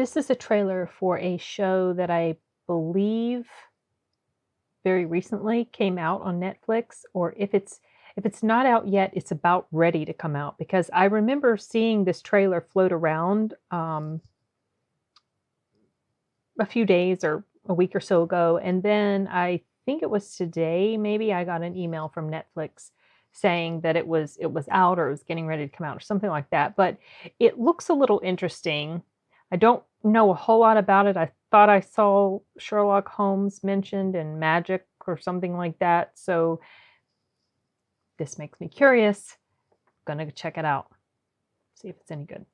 This is a trailer for a show that I believe very recently came out on Netflix, or if it's not out yet, it's about ready to come out because I remember seeing this trailer float around a few days or a week or so ago, and then I think it was today, maybe I got an email from Netflix saying that it was out or it was getting ready to come out or something like that. But it looks a little interesting. I don't know a whole lot about it. I thought I saw Sherlock Holmes mentioned and magic or something like that. So this makes me curious. I'm gonna check it out. See if it's any good.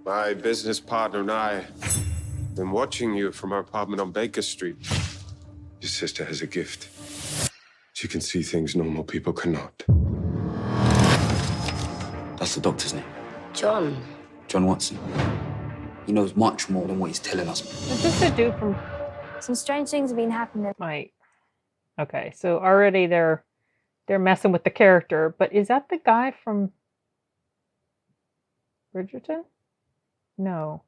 My business partner and I have been watching you from our apartment on Baker Street. Your sister has a gift. She can see things normal people cannot. That's the doctor's name. John. John Watson. He knows much more than what he's telling us. Is this the dude from... Some strange things have been happening. Right. Okay, so already they're messing with the character, but is that the guy from Bridgerton? No.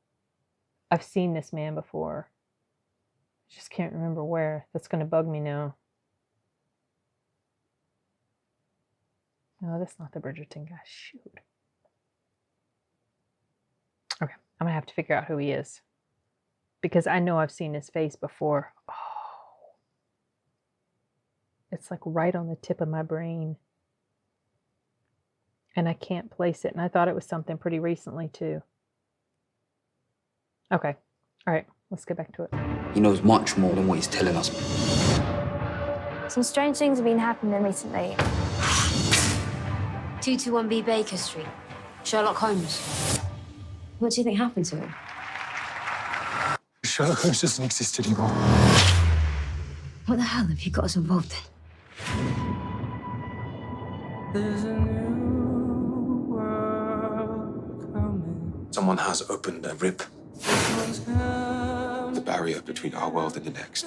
I've seen this man before. Just can't remember where. That's going to bug me now. No, that's not the Bridgerton guy. Shoot. Okay, I'm going to have to figure out who he is. Because I know I've seen his face before. Oh. It's like right on the tip of my brain. And I can't place it. And I thought it was something pretty recently, too. Okay. All right. Let's get back to it. He knows much more than what he's telling us. Some strange things have been happening recently. 221B Baker Street. Sherlock Holmes. What do you think happened to him? Sherlock Holmes doesn't exist anymore. What the hell have you got us involved in? There's a new world coming. Someone has opened a rip. The barrier between our world and the next.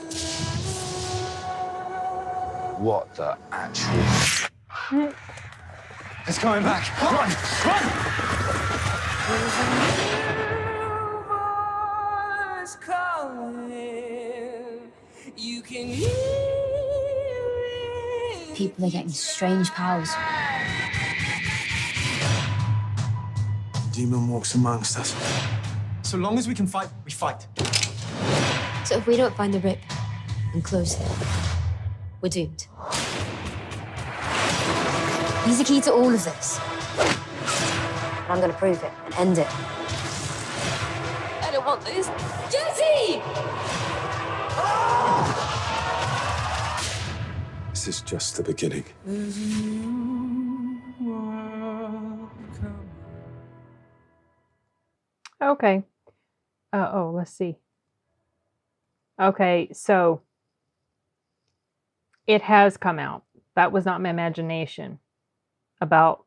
What the actual... It's coming back. Run! Run! There's a new voice calling. You can hear it. People are getting strange powers. Demon walks amongst us. So long as we can fight, we fight. So if we don't find the rip and close it, we're doomed. He's the key to all of this. And I'm gonna prove it and end it. I don't want this. Jesse! This is just the beginning. There's a new world coming. Okay. Let's see. Okay, so it has come out. That was not my imagination about,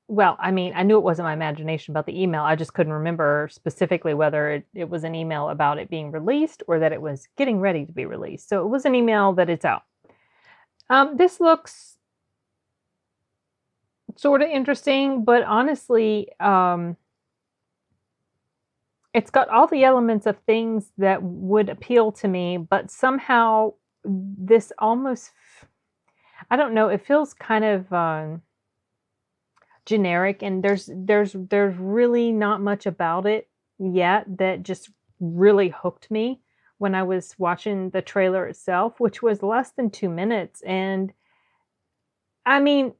well, I mean, I knew it wasn't my imagination about the email. I just couldn't remember specifically whether it was an email about it being released or that it was getting ready to be released. So it was an email that it's out. This looks sort of interesting, but honestly, it's got all the elements of things that would appeal to me, but somehow this almost, I don't know, it feels kind of generic, and there's really not much about it yet that just really hooked me when I was watching the trailer itself, which was less than 2 minutes. And I mean,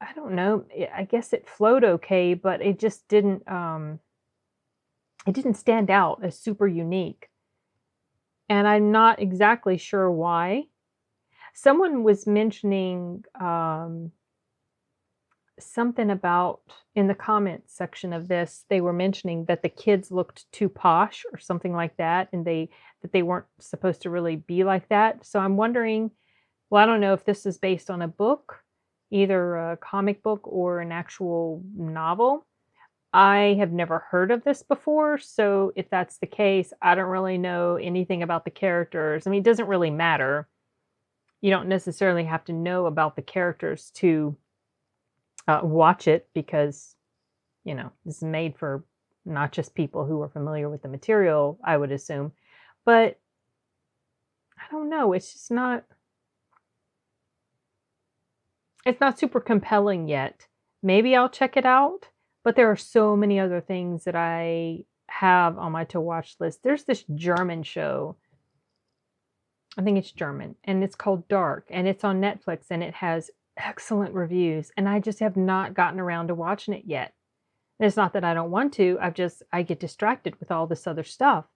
I don't know, I guess it flowed okay, but it just didn't stand out as super unique. And I'm not exactly sure why. Someone was mentioning something about, in the comments section of this, they were mentioning that the kids looked too posh or something like that, and that they weren't supposed to really be like that. So I'm wondering, well, I don't know if this is based on a book, either a comic book or an actual novel. I have never heard of this before, so if that's the case, I don't really know anything about the characters. I mean, it doesn't really matter. You don't necessarily have to know about the characters to watch it because, you know, this is made for not just people who are familiar with the material, I would assume. But I don't know, it's just not it's not super compelling yet. Maybe I'll check it out, but there are so many other things that I have on my to watch list. There's this German show. I think it's German, and it's called Dark, and it's on Netflix, and it has excellent reviews, and I just have not gotten around to watching it yet. And it's not that I don't want to, I get distracted with all this other stuff.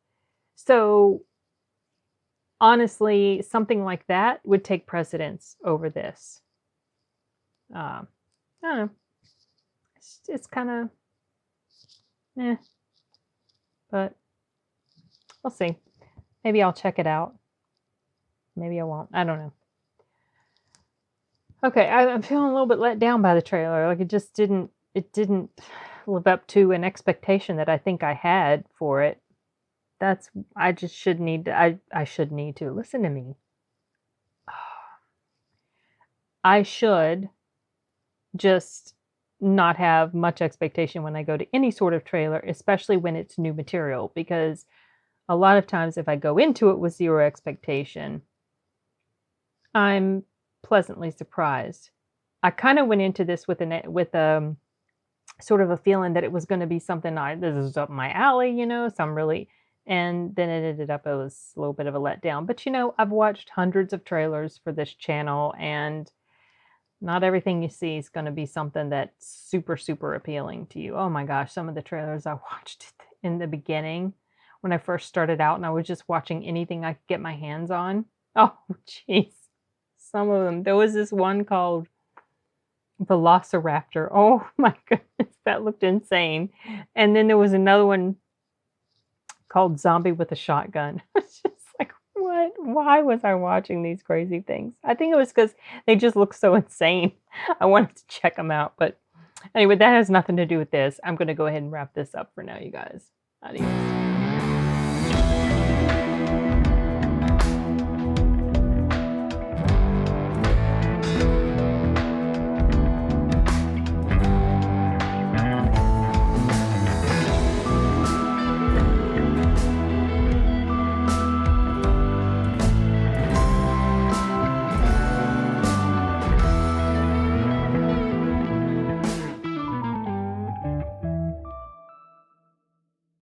So honestly, something like that would take precedence over this. I don't know. It's kind of, but we'll see. Maybe I'll check it out. Maybe I won't. I don't know. Okay, I'm feeling a little bit let down by the trailer. Like it didn't live up to an expectation that I think I had for it. I should need to listen to me. I should just not have much expectation when I go to any sort of trailer, especially when it's new material, because a lot of times if I go into it with zero expectation, I'm pleasantly surprised. I kind of went into this with sort of a feeling that it was going to be something this is up my alley, you know, and then it ended up, it was a little bit of a letdown. But you know, I've watched hundreds of trailers for this channel, and not everything you see is going to be something that's super, super appealing to you. Oh my gosh, some of the trailers I watched in the beginning when I first started out and I was just watching anything I could get my hands on. Oh, jeez. Some of them. There was this one called Velociraptor. Oh my goodness, that looked insane. And then there was another one called Zombie with a Shotgun. It's just like, what? Why was I watching these crazy things? I think it was because they just look so insane. I wanted to check them out. But anyway, that has nothing to do with this. I'm going to go ahead and wrap this up for now, you guys. Adios.